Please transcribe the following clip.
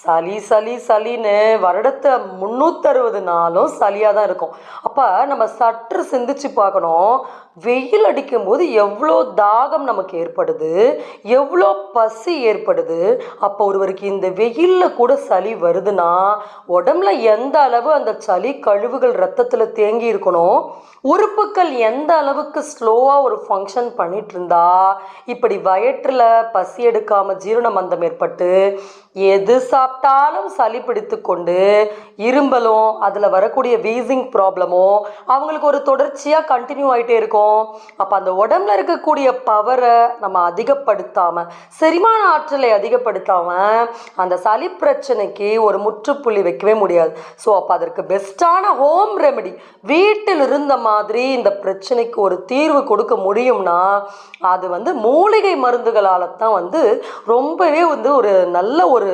சளி சளி சளின்னு வருடத்தை 360 நாளும் சளியாக தான் இருக்கும். அப்போ நம்ம சற்று சிந்திச்சு பார்க்கணும், வெயில் அடிக்கும்போது எவ்வளோ தாகம் நமக்கு ஏற்படுது, எவ்வளோ பசி ஏற்படுது. அப்போ ஒருவருக்கு இந்த வெயிலில் கூட சளி வருதுன்னா உடம்புல எந்த அளவு அந்த சளி கழிவுகள் ரத்தத்தில் தேங்கி இருக்கணும், உறுப்புகள் எந்த அளவுக்கு ஸ்லோவாக ஒரு ஃபங்க்ஷன் பண்ணிட்டு இருந்தா இப்படி வயிற்றில் பசி எடுக்காமல் ஜீரண மந்தம் ஏற்பட்டு எது சாப்பிட்டாலும் சளி பிடித்து கொண்டு இரும்பலும் அதில் வரக்கூடிய வீசிங் ப்ராப்ளமும் அவங்களுக்கு ஒரு தொடர்ச்சியாக கண்டினியூ ஆகிட்டே இருக்கும். அப்போ அந்த உடம்புல இருக்கக்கூடிய பவரை நம்ம அதிகப்படுத்தாமல், செரிமான ஆற்றலை அதிகப்படுத்தாமல் அந்த சளி பிரச்சனைக்கு ஒரு முற்றுப்புள்ளி வைக்கவே முடியாது. ஸோ அப்போ அதற்கு பெஸ்ட்டான ஹோம் ரெமெடி, வீட்டில் இருந்த மாதிரி இந்த பிரச்சனைக்கு ஒரு தீர்வு கொடுக்க முடியும்னா அது மூலிகை மருந்துகளால் தான் ரொம்பவே ஒரு நல்ல ஒரு